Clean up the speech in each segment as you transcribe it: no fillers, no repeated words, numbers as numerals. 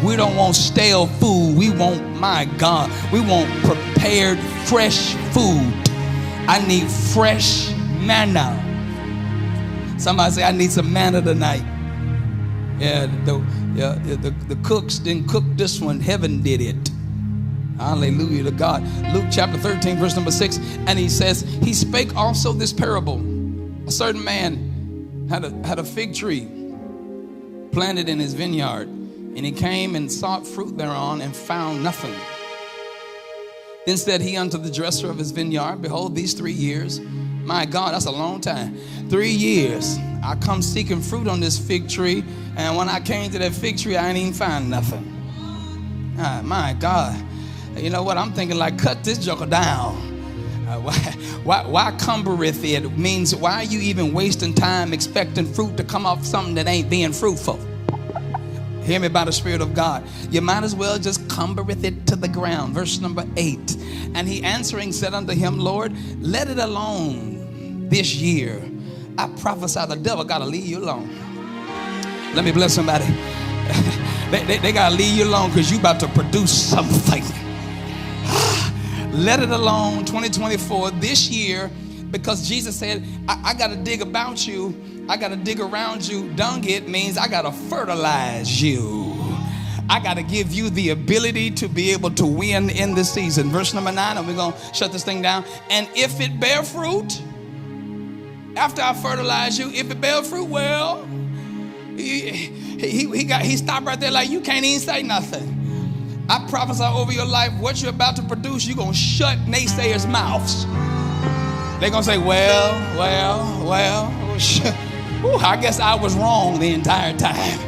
We don't want stale food. We want, my God, we want prepared, fresh food. I need fresh manna. Somebody say, I need some manna tonight. Yeah, the cooks didn't cook this one. Heaven did it. Hallelujah to God. Luke chapter 13, verse number 6. And he says, he spake also this parable. A certain man had a fig tree planted in his vineyard, and he came and sought fruit thereon and found nothing. Then said he unto the dresser of his vineyard, behold, these 3 years, my God, that's a long time. 3 years, I come seeking fruit on this fig tree, and when I came to that fig tree, I ain't even find nothing. My God. You know what? I'm thinking like, cut this joker down. Why cumbereth it? Means, why are you even wasting time expecting fruit to come off something that ain't being fruitful? Hear me by the Spirit of God. You might as well just cumbereth it to the ground. Verse number 8. And he answering said unto him, Lord, let it alone this year. I prophesy the devil got to leave you alone. Let me bless somebody. They got to leave you alone because you about to produce something. Let it alone 2024 this year, because Jesus said, I got to dig about you. I got to dig around you. Dung it means I got to fertilize you. I got to give you the ability to be able to win in this season. Verse number 9, and we're going to shut this thing down. And if it bear fruit, after I fertilize you, if it bear fruit, well, he stopped right there like you can't even say nothing. I prophesy over your life, what you're about to produce, you're going to shut naysayers' mouths. They're going to say, well. Ooh, I guess I was wrong the entire time.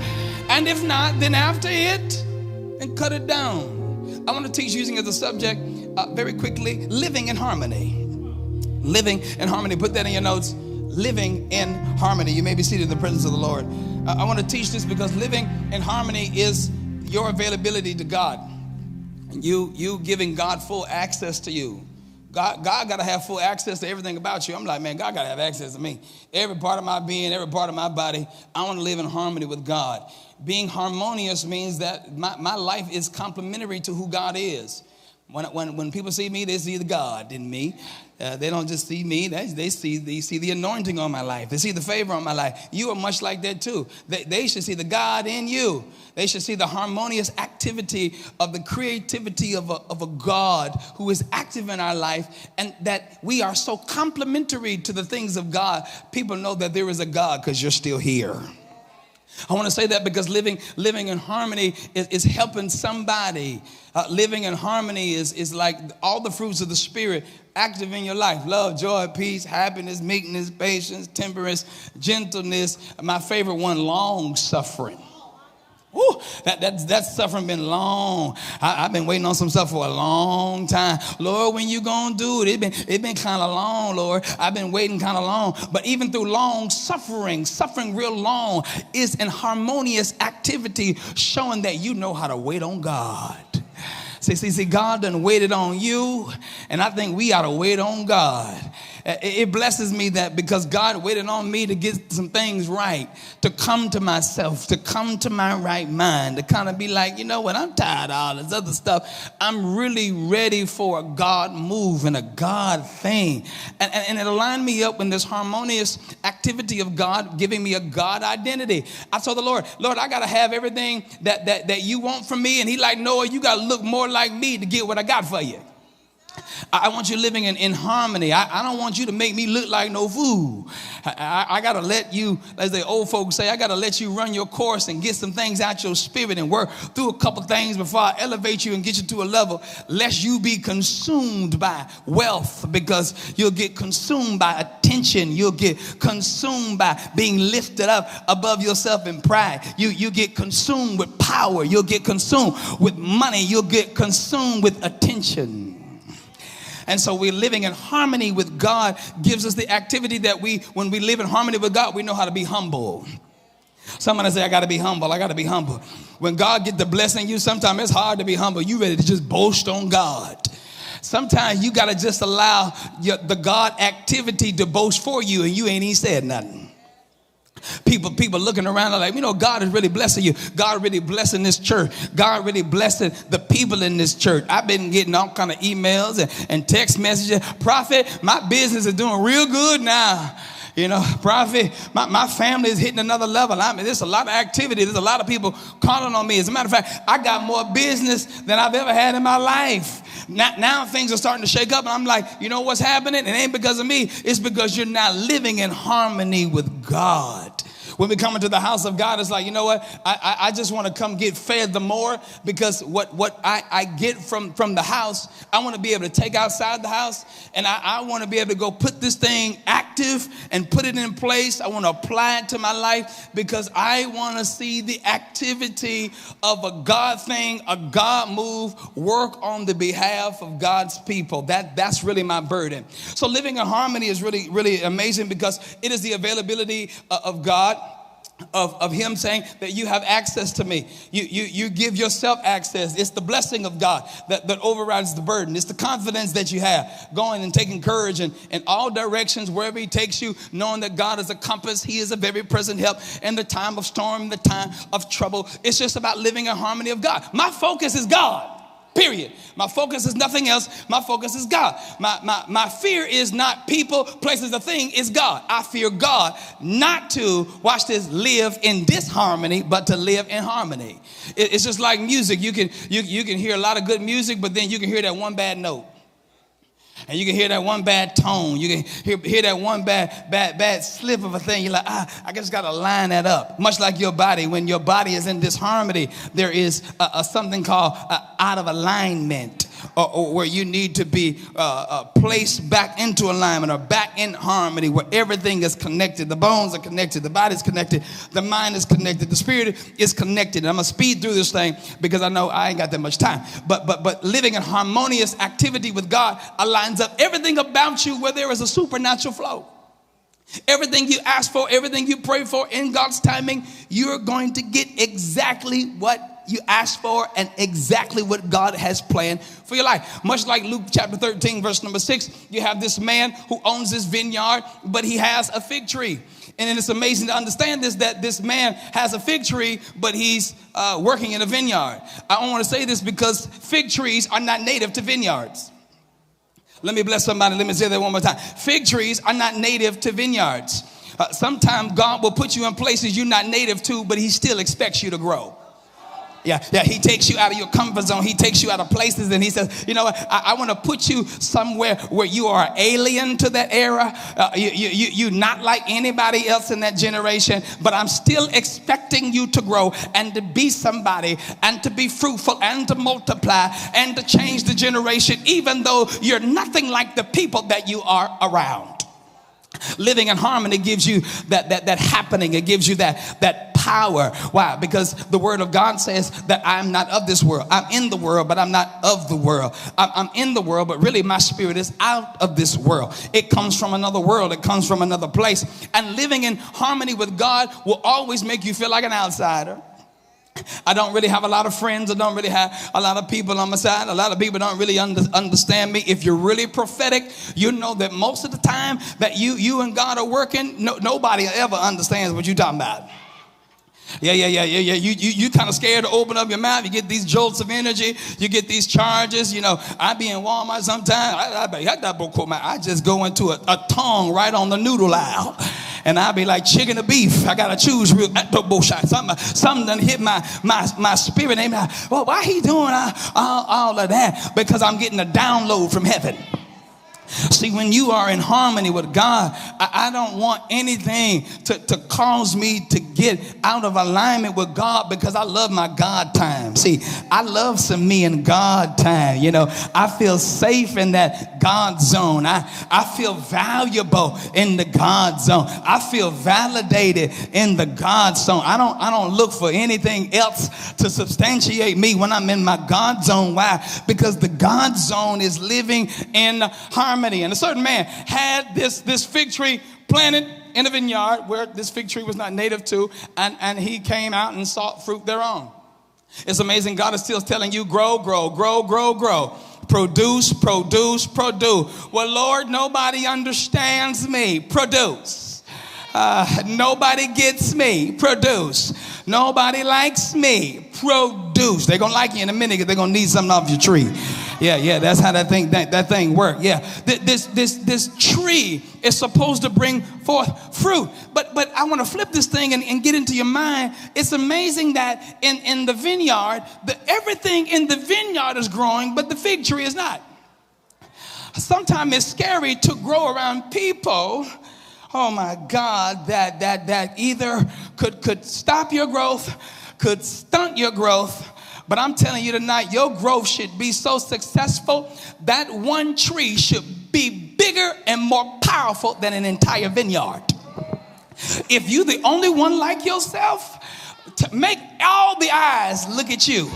And if not, then after it, and cut it down. I want to teach using as a subject, very quickly, living in harmony. Living in harmony. Put that in your notes. Living in harmony. You may be seated in the presence of the Lord. I want to teach this because living in harmony is your availability to God. You giving God full access to you. God got to have full access to everything about you. I'm like, man, God got to have access to me. Every part of my being, every part of my body, I want to live in harmony with God. Being harmonious means that my life is complementary to who God is. When people see me, they see the God in me. They don't just see me. They see the anointing on my life. They see the favor on my life. You are much like that too. They should see the God in you. They should see the harmonious activity of the creativity of a God who is active in our life, and that we are so complementary to the things of God. People know that there is a God because you're still here. I want to say that because living in harmony is helping somebody. Living in harmony is like all the fruits of the Spirit active in your life. Love, joy, peace, happiness, meekness, patience, temperance, gentleness. My favorite one, long suffering. Ooh, that suffering been long. I've been waiting on some stuff for a long time. Lord, when you gonna do it? It been kind of long, Lord. I've been waiting kind of long. But even through long suffering real long, is an harmonious activity showing that you know how to wait on God. See, God done waited on you, and I think we ought to wait on God. It blesses me that because God waited on me to get some things right, to come to myself, to come to my right mind, to kind of be like, you know what, I'm tired of all this other stuff. I'm really ready for a God move and a God thing. And it aligned me up in this harmonious activity of God giving me a God identity. I told the Lord, I got to have everything that you want from me. And he like, Noah, you got to look more like me to get what I got for you. I want you living in harmony. I don't want you to make me look like no fool. I got to let you, as the old folks say, I got to let you run your course and get some things out your spirit and work through a couple things before I elevate you and get you to a level, lest you be consumed by wealth, because you'll get consumed by attention. You'll get consumed by being lifted up above yourself in pride. You get consumed with power. You'll get consumed with money. You'll get consumed with attention. And so we're living in harmony with God gives us the activity that when we live in harmony with God, we know how to be humble. Somebody say, I got to be humble. I got to be humble. When God get the blessing you, sometimes it's hard to be humble. You ready to just boast on God. Sometimes you got to just allow the God activity to boast for you, and you ain't even said nothing. People looking around are like, you know, God is really blessing you. God really blessing this church. God really blessing the people in this church. I've been getting all kind of emails and text messages. Prophet, my business is doing real good now. You know, Prophet, my family is hitting another level. I mean, there's a lot of activity. There's a lot of people calling on me. As a matter of fact, I got more business than I've ever had in my life. Now things are starting to shake up, and I'm like, you know what's happening? It ain't because of me. It's because you're not living in harmony with God. When we come into the house of God, it's like, you know what? I just want to come get fed the more, because what I get from the house, I want to be able to take outside the house, and I want to be able to go put this thing active and put it in place. I want to apply it to my life, because I want to see the activity of a God thing, a God move, work on the behalf of God's people. That's really my burden. So living in harmony is really, really amazing, because it is the availability of God. Of him saying that you have access to me. You give yourself access. It's the blessing of God that overrides the burden. It's the confidence that you have going and taking courage in all directions, wherever he takes you, knowing that God is a compass. He is a very present help in the time of storm, in the time of trouble. It's just about living in harmony of God. My focus is God. Period. My focus is nothing else. My focus is God. My fear is not people, places, a thing. It's God. I fear God, not to, watch this, live in disharmony, but to live in harmony. It's just like music. You can hear a lot of good music, but then you can hear that one bad note. And you can hear that one bad tone. You can hear that one bad slip of a thing. You're like, I just got to line that up. Much like your body. When your body is in disharmony, there is something called out of alignment, or where you need to be placed back into alignment, or back in harmony, where everything is connected. The bones are connected. The body is connected. The mind is connected. The spirit is connected. And I'm going to speed through this thing, because I know I ain't got that much time. But living in harmonious activity with God aligns up everything about you where there is a supernatural flow. Everything you ask for, everything you pray for in God's timing, you're going to get exactly what you asked for and exactly what God has planned for your life. Much like Luke chapter 13, verse number 6, you have this man who owns this vineyard, but he has a fig tree. And then it's amazing to understand this, that this man has a fig tree, but he's working in a vineyard. I want to say this because fig trees are not native to vineyards. Let me bless somebody. Let me say that one more time. Fig trees are not native to vineyards. Sometimes God will put you in places you're not native to, but he still expects you to grow. Yeah, he takes you out of your comfort zone. He takes you out of places, and he says, you know what, I want to put you somewhere where you are alien to that era. You're not like anybody else in that generation, but I'm still expecting you to grow and to be somebody and to be fruitful and to multiply and to change the generation, even though you're nothing like the people that you are around. Living in harmony gives you that happening. It gives you that power. Why? Because the word of God says that I'm not of this world. I'm in the world, but I'm not of the world. I'm in the world, but really my spirit is out of this world. It comes from another world. It comes from another place. And living in harmony with God will always make you feel like an outsider. I don't really have a lot of friends. I don't really have a lot of people on my side. A lot of people don't really understand me. If you're really prophetic, you know that most of the time that you and God are working, nobody ever understands what you're talking about. Yeah. You kind of scared to open up your mouth. You get these jolts of energy. You get these charges. You know, I be in Walmart sometimes. I just go into a tongue right on the noodle aisle. And I'll be like chicken or beef. I got to choose real something done hit my spirit. And like, well, why he doing all of that? Because I'm getting a download from heaven. See, when you are in harmony with God, I don't want anything to cause me to get out of alignment with God, because I love my God time. See, I love some me and God time. You know, I feel safe in that God zone. I feel valuable in the God zone. I feel validated in the God zone. I don't look for anything else to substantiate me when I'm in my God zone. Why? Because the God zone is living in harmony. And a certain man had this fig tree planted in a vineyard where this fig tree was not native to, and he came out and sought fruit thereon. It's amazing. God is still telling you, grow. Produce. Well, Lord, nobody understands me. Produce. Nobody gets me. Produce. Nobody likes me. Produce. They're going to like you in a minute because they're going to need something off your tree. Yeah, that's how that thing works. Yeah, this tree is supposed to bring forth fruit. But I want to flip this thing and get into your mind. It's amazing that in the vineyard, everything in the vineyard is growing, but the fig tree is not. Sometimes it's scary to grow around people, oh my God, that either could stop your growth, could stunt your growth. But I'm telling you tonight, your growth should be so successful that one tree should be bigger and more powerful than an entire vineyard. If you're the only one like yourself, to make all the eyes look at you.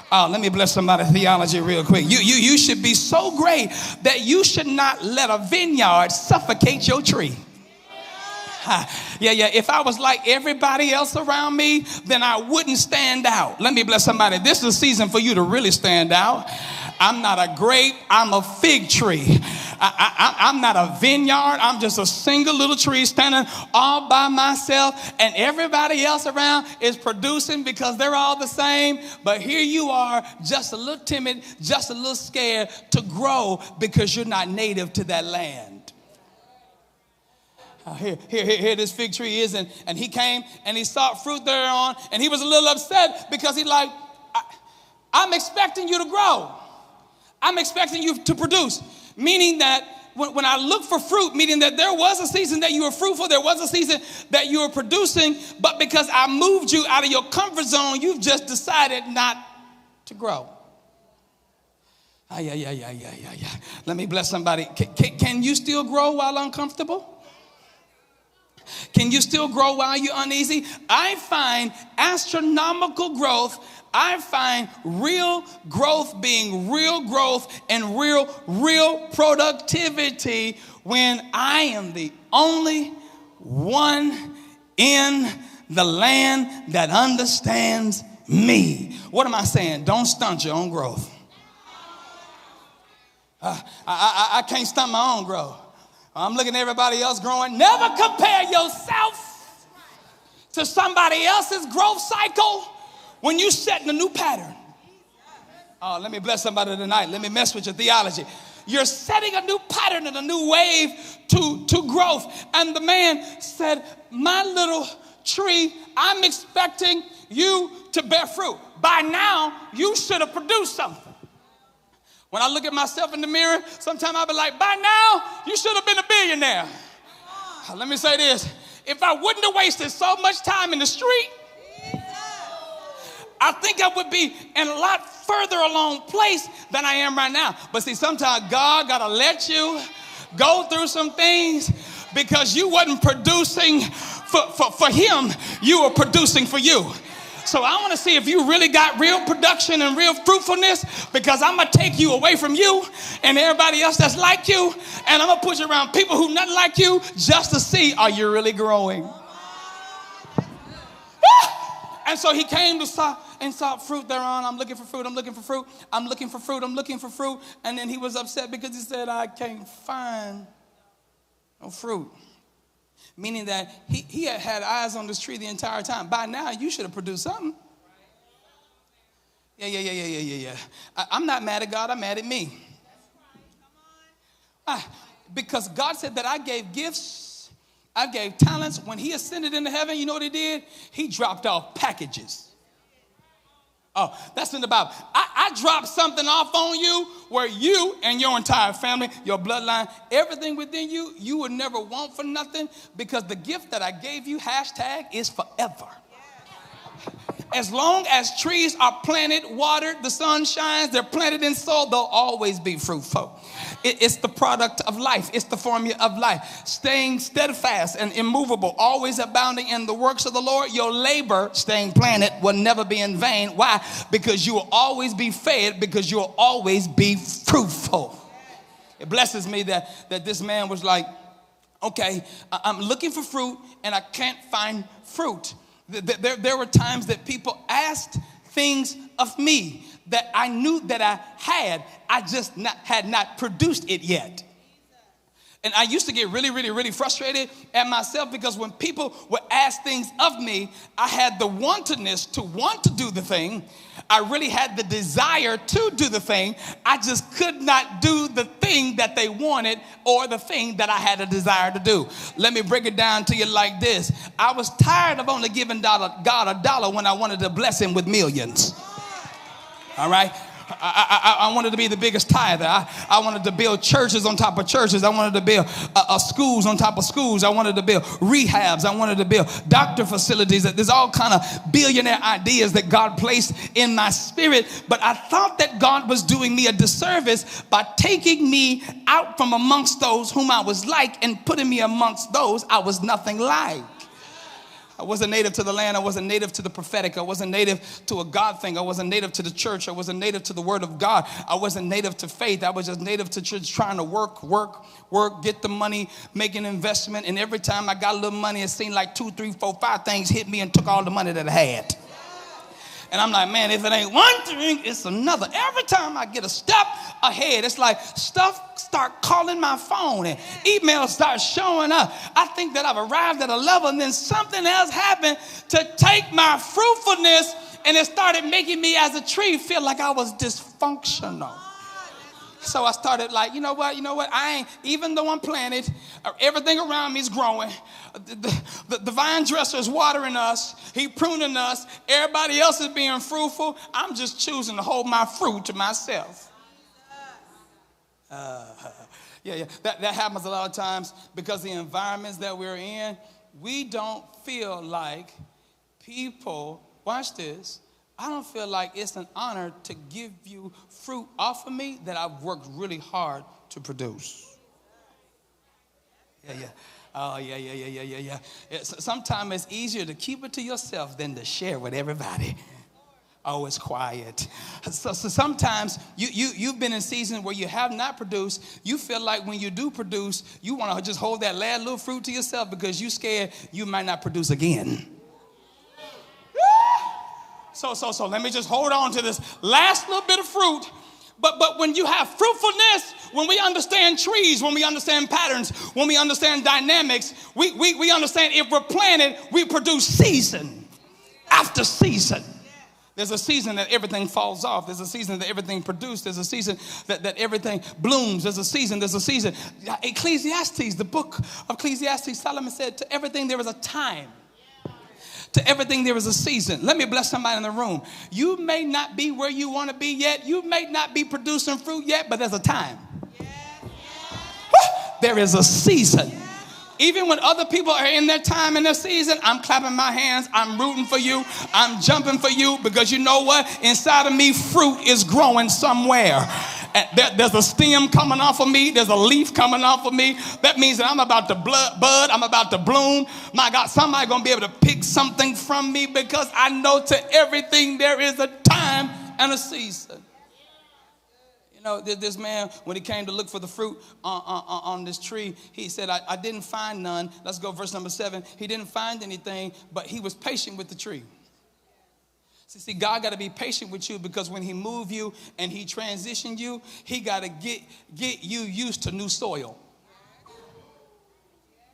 Oh, let me bless somebody's theology real quick. You should be so great that you should not let a vineyard suffocate your tree. Yeah. If I was like everybody else around me, then I wouldn't stand out. Let me bless somebody. This is a season for you to really stand out. I'm not a grape. I'm a fig tree. I'm not a vineyard. I'm just a single little tree standing all by myself, and everybody else around is producing because they're all the same. But here you are, just a little timid, just a little scared to grow because you're not native to that land. Here this fig tree is, and he came and he saw fruit thereon, and he was a little upset because he's like, I'm expecting you to grow. I'm expecting you to produce. Meaning that when I look for fruit, meaning that there was a season that you were fruitful, there was a season that you were producing, but because I moved you out of your comfort zone, you've just decided not to grow. Yeah. Let me bless somebody. Can you still grow while uncomfortable? Can you still grow while you're uneasy? I find astronomical growth. I find real growth being real growth and real productivity when I am the only one in the land that understands me. What am I saying? Don't stunt your own growth. I can't stunt my own growth. I'm looking at everybody else growing. Never compare yourself to somebody else's growth cycle when you're setting a new pattern. Oh, let me bless somebody tonight. Let me mess with your theology. You're setting a new pattern and a new wave to growth. And the man said, my little tree, I'm expecting you to bear fruit. By now, you should have produced something. When I look at myself in the mirror, sometimes I'll be like, by now, you should have been a billionaire. Let me say this. If I wouldn't have wasted so much time in the street, I think I would be in a lot further along place than I am right now. But see, sometimes God got to let you go through some things because you wasn't producing for him. You were producing for you. So I want to see if you really got real production and real fruitfulness, because I'm going to take you away from you and everybody else that's like you, and I'm going to put you around people who nothing like you just to see, are you really growing? And so he came to saw fruit thereon. I'm looking for fruit. And then he was upset because he said, I can't find no fruit. Meaning that he had eyes on this tree the entire time. By now, you should have produced something. Yeah. I'm not mad at God. I'm mad at me. Because God said that I gave gifts. I gave talents. When he ascended into heaven, you know what he did? He dropped off packages. Oh, that's in the Bible. I dropped something off on you where you and your entire family, your bloodline, everything within you, you would never want for nothing, because the gift that I gave you, # is forever. As long as trees are planted, watered, the sun shines, they're planted in soil, they'll always be fruitful. It's the product of life. It's the formula of life. Staying steadfast and immovable, always abounding in the works of the Lord. Your labor, staying planted, will never be in vain. Why? Because you will always be fed, because you will always be fruitful. It blesses me that this man was like, okay, I'm looking for fruit and I can't find fruit. There were times that people asked things of me that I knew that I just had not produced it yet. And I used to get really, really, really frustrated at myself because when people would ask things of me, I had the wantedness to want to do the thing. I really had the desire to do the thing. I just could not do the thing that they wanted or the thing that I had a desire to do. Let me break it down to you like this. I was tired of only giving God a dollar when I wanted to bless him with millions. All right? I wanted to be the biggest tither. I wanted to build churches on top of churches. I wanted to build schools on top of schools. I wanted to build rehabs. I wanted to build doctor facilities. There's all kind of billionaire ideas that God placed in my spirit. But I thought that God was doing me a disservice by taking me out from amongst those whom I was like and putting me amongst those I was nothing like. I wasn't native to the land. I wasn't native to the prophetic. I wasn't native to a God thing. I wasn't native to the church. I wasn't native to the word of God. I wasn't native to faith. I was just native to church, trying to work, get the money, make an investment. And every time I got a little money, it seemed like 2, 3, 4, 5 things hit me and took all the money that I had. And I'm like, man, if it ain't one thing, it's another. Every time I get a step ahead, it's like stuff start calling my phone and emails start showing up. I think that I've arrived at a level, and then something else happened to take my fruitfulness, and it started making me as a tree feel like I was dysfunctional. So I started like, you know what, even though I'm planted, everything around me is growing. The vine dresser is watering us. He pruning us. Everybody else is being fruitful. I'm just choosing to hold my fruit to myself. That happens a lot of times because the environments that we're in, we don't feel like people, watch this, I don't feel like it's an honor to give you fruit off of me that I've worked really hard to produce. Yeah. Sometimes it's easier to keep it to yourself than to share with everybody. Oh, it's quiet. So sometimes you've been in seasons where you have not produced. You feel like when you do produce, you want to just hold that last little fruit to yourself because you're scared you might not produce again. So let me just hold on to this last little bit of fruit. But when you have fruitfulness, when we understand trees, when we understand patterns, when we understand dynamics, we understand if we're planted, we produce season after season. There's a season that everything falls off. There's a season that everything produces. There's a season that everything blooms. There's a season. Ecclesiastes, the book of Ecclesiastes, Solomon said, to everything there is a time. To everything there is a season. Let me bless somebody in the room. You may not be where you want to be yet. You may not be producing fruit yet, but there's a time. There is a season. Even when other people are in their time and their season, I'm clapping my hands. I'm rooting for you. I'm jumping for you because you know what? Inside of me, fruit is growing somewhere. There's a stem coming off of me. There's a leaf coming off of me. That means that I'm about to bud. I'm about to bloom. My God, somebody going to be able to pick something from me because I know to everything there is a time and a season. You know, this man, when he came to look for the fruit on this tree, he said, I didn't find none. Let's go verse number 7. He didn't find anything, but he was patient with the tree. See, God got to be patient with you because when he moved you and he transitioned you, he got to get you used to new soil.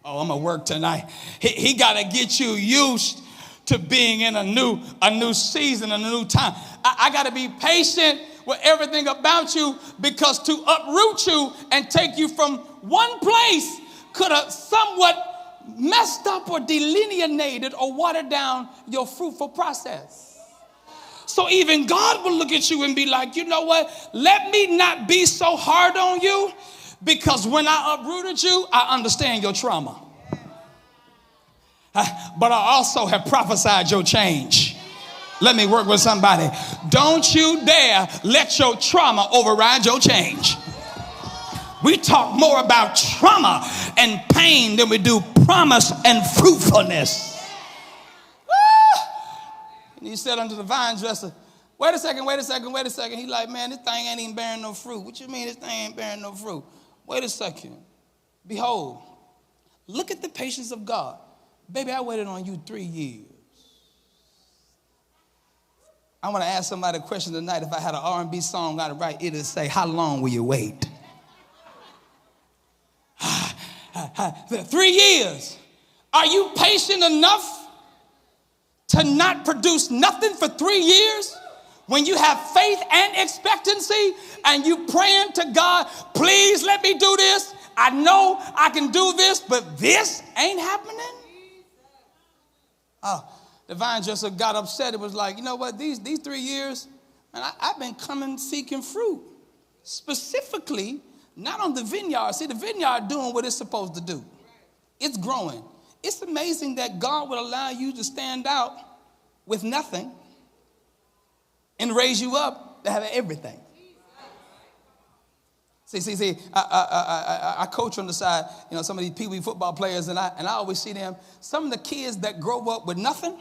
Oh, I'm going to work tonight. He got to get you used to being in a new season, a new time. I got to be patient with everything about you because to uproot you and take you from one place could have somewhat messed up or delineated or watered down your fruitful process. So even God will look at you and be like, you know what? Let me not be so hard on you because when I uprooted you, I understand your trauma. But I also have prophesied your change. Let me work with somebody. Don't you dare let your trauma override your change. We talk more about trauma and pain than we do promise and fruitfulness. And he said unto the vine dresser, wait a second. He like, man, this thing ain't even bearing no fruit. What you mean this thing ain't bearing no fruit? Wait a second. Behold, look at the patience of God. Baby, I waited on you 3 years. I want to ask somebody a question tonight. If I had an R&B song I'd write, it'd say, how long will you wait? 3 years. Are you patient enough to not produce nothing for 3 years when you have faith and expectancy and you praying to God, please let me do this. I know I can do this, but this ain't happening. Oh, the vine dresser got upset. It was like, you know what, these 3 years, and I've been coming seeking fruit. Specifically, not on the vineyard. See, the vineyard doing what it's supposed to do. It's growing. It's amazing that God would allow you to stand out with nothing and raise you up to have everything. See, I coach on the side, you know, some of these Pee Wee football players, and I always see them. Some of the kids that grow up with nothing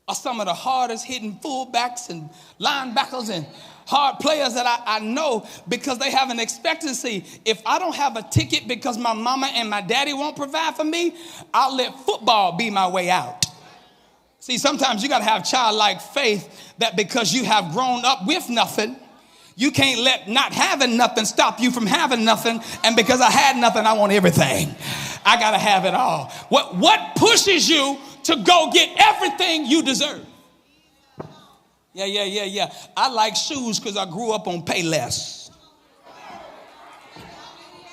are some of the hardest hitting fullbacks and linebackers and hard players that I know, because they have an expectancy. If I don't have a ticket because my mama and my daddy won't provide for me, I'll let football be my way out. See, sometimes you got to have childlike faith that because you have grown up with nothing, you can't let not having nothing stop you from having nothing. And because I had nothing, I want everything. I got to have it all. What pushes you to go get everything you deserve? Yeah. I like shoes because I grew up on Payless.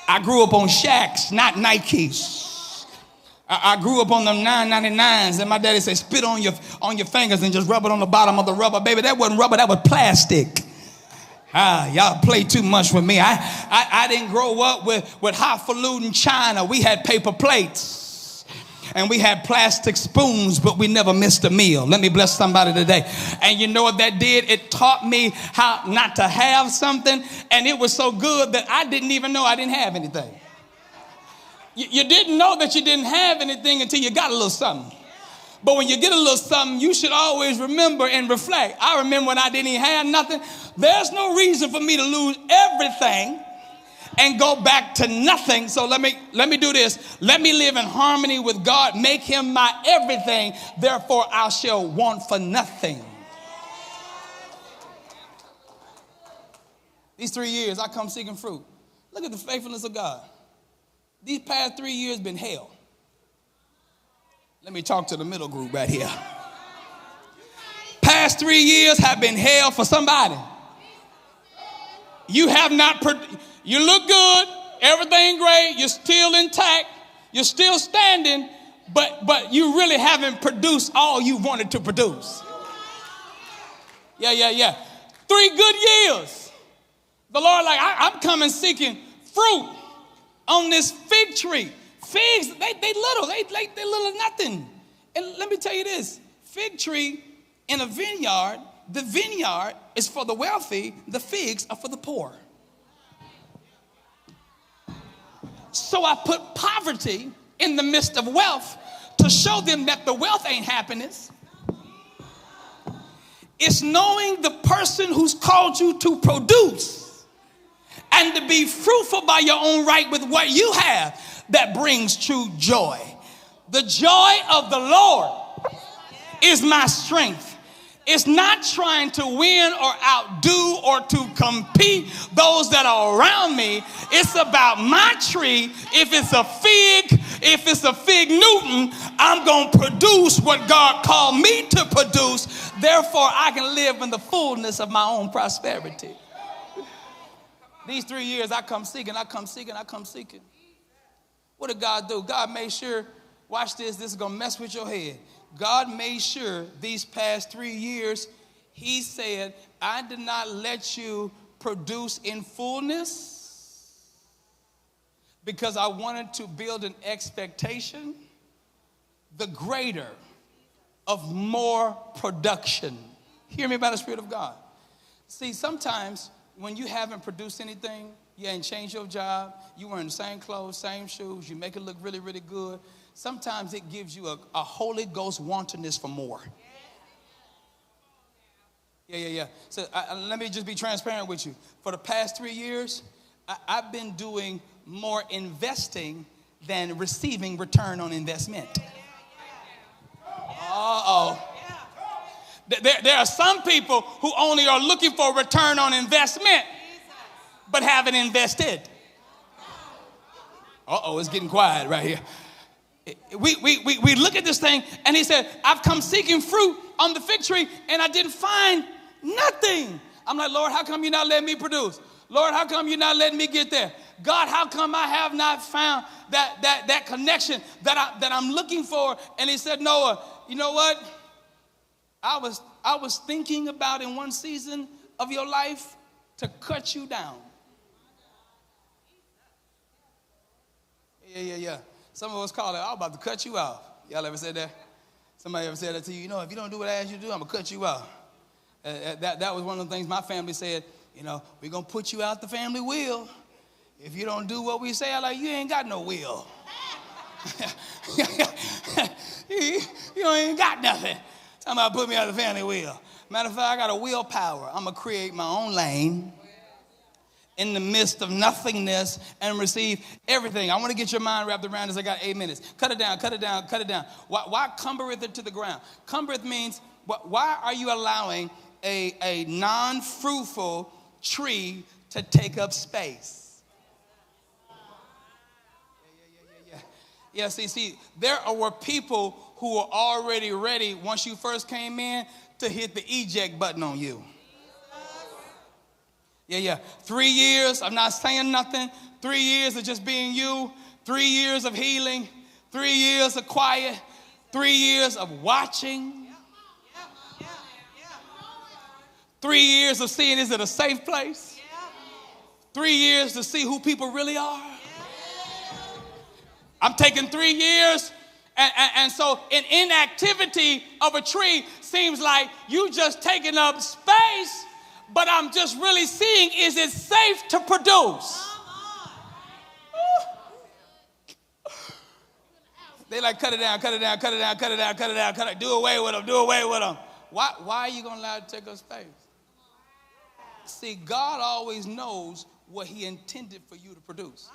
I grew up on Shaqs, not Nikes. I grew up on them $9.99s, and my daddy said, spit on your fingers and just rub it on the bottom of the rubber. Baby, that wasn't rubber, that was plastic. Y'all play too much with me. I didn't grow up with highfalutin china. We had paper plates and we had plastic spoons, but we never missed a meal. Let me bless somebody today. And you know what that did? It taught me how not to have something, and it was so good that I didn't even know I didn't have anything. You didn't know that you didn't have anything until you got a little something. But when you get a little something, you should always remember and reflect. I remember when I didn't even have nothing. There's no reason for me to lose everything and go back to nothing. So let me do this. Let me live in harmony with God. Make him my everything. Therefore, I shall want for nothing. These 3 years, I come seeking fruit. Look at the faithfulness of God. These past 3 years been hell. Let me talk to the middle group right here. Past 3 years have been hell for somebody. You have not, you look good, everything great, you're still intact, you're still standing, but you really haven't produced all you wanted to produce. Yeah. 3 good years. The Lord, like, I'm coming seeking fruit on this fig tree. Figs, they little nothing. And let me tell you this, fig tree in a vineyard, the vineyard is for the wealthy, the figs are for the poor. So I put poverty in the midst of wealth to show them that the wealth ain't happiness. It's knowing the person who's called you to produce and to be fruitful by your own right with what you have that brings true joy. The joy of the Lord is my strength. It's not trying to win or outdo or to compete those that are around me. It's about my tree. If it's a fig Newton, I'm going to produce what God called me to produce. Therefore, I can live in the fullness of my own prosperity. These 3 years, I come seeking. What did God do? God made sure, watch this is going to mess with your head. God made sure these past 3 years, he said, I did not let you produce in fullness because I wanted to build an expectation, the greater of more production. Hear me by the Spirit of God. See, sometimes when you haven't produced anything, you ain't changed your job, you wearing the same clothes, same shoes, you make it look really, really good. Sometimes it gives you a Holy Ghost wantonness for more. Yeah. So let me just be transparent with you. For the past 3 years, I've been doing more investing than receiving return on investment. There are some people who only are looking for return on investment, but haven't invested. Uh-oh, it's getting quiet right here. We look at this thing, and he said, I've come seeking fruit on the fig tree, and I didn't find nothing. I'm like, Lord, how come you're not letting me produce? Lord, how come you're not letting me get there? God, how come I have not found that connection that I'm looking for? And he said, Noah, you know what? I was thinking about in one season of your life to cut you down. Yeah. Some of us call it, I'm about to cut you off. Y'all ever said that? Somebody ever said that to you? You know, if you don't do what I ask you to do, I'm going to cut you off. That was one of the things my family said, you know, we're going to put you out the family will. If you don't do what we say, I'm like, you ain't got no will. you ain't got nothing. Talking about put me out of the family will. Matter of fact, I got a willpower. I'm going to create my own lane in the midst of nothingness and receive everything. I want to get your mind wrapped around this. I got 8 minutes. Cut it down. Why cumbereth it to the ground? Cumbereth means, why are you allowing a non-fruitful tree to take up space? Yeah, see, there were people who were already ready once you first came in to hit the eject button on you. Yeah. 3 years of not saying nothing. 3 years of just being you. 3 years of healing. 3 years of quiet. 3 years of watching. 3 years of seeing, is it a safe place? 3 years to see who people really are. I'm taking 3 years. And so an inactivity of a tree seems like you just taking up space. But I'm just really seeing, is it safe to produce? They like, cut it down. Do away with them. Why are you going to allow it to take up space? See, God always knows what he intended for you to produce.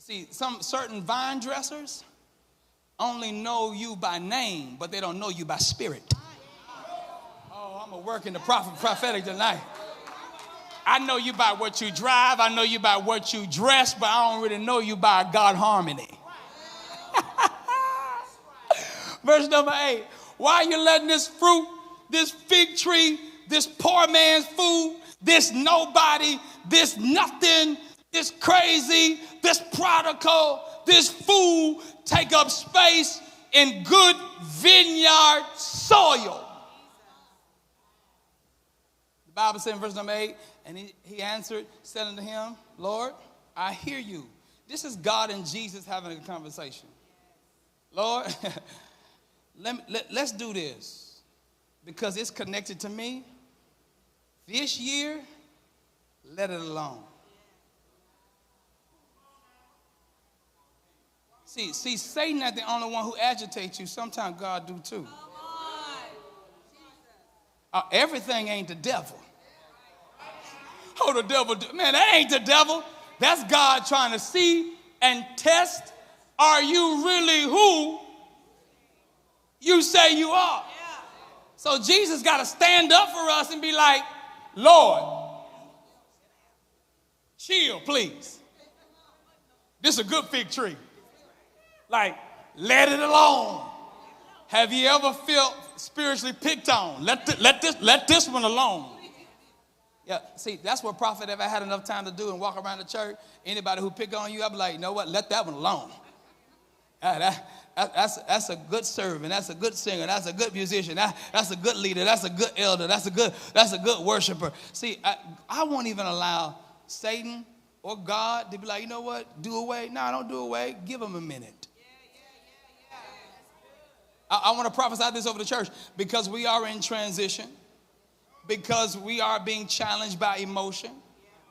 See, some certain vine dressers only know you by name, but they don't know you by spirit. I'm going to work in the prophetic tonight. I know you by what you drive. I know you by what you dress, but I don't really know you by God harmony. Verse number 8. Why are you letting this fruit, this fig tree, this poor man's food, this nobody, this nothing, this crazy, this prodigal, this fool take up space in good vineyard soil? Bible said in verse number 8, and he answered, said unto him, Lord, I hear you. This is God and Jesus having a conversation. Lord, let's do this because it's connected to me. This year, let it alone. See, Satan not the only one who agitates you. Sometimes God do too. Everything ain't the devil. Oh, the devil, man, that ain't the devil. That's God trying to see and test, are you really who you say you are? So Jesus got to stand up for us and be like, Lord, chill, please. This is a good fig tree. Like, let it alone. Have you ever felt spiritually picked on? Let this one alone. Yeah, see, that's what Prophet, if I had enough time to do and walk around the church, anybody who pick on you, I'd be like, you know what, let that one alone. That's a good servant. That's a good singer. That's a good musician. That's a good leader. That's a good elder. That's a good worshiper. See, I won't even allow Satan or God to be like, you know what, do away. No, don't do away. Give him a minute. I want to prophesy this over the church because we are in transition, because we are being challenged by emotion,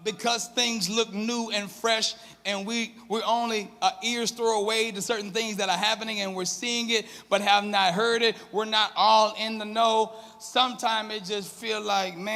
because things look new and fresh, and we're only ears throw away to certain things that are happening, and we're seeing it but have not heard it. We're not all in the know. Sometimes it just feel like, man,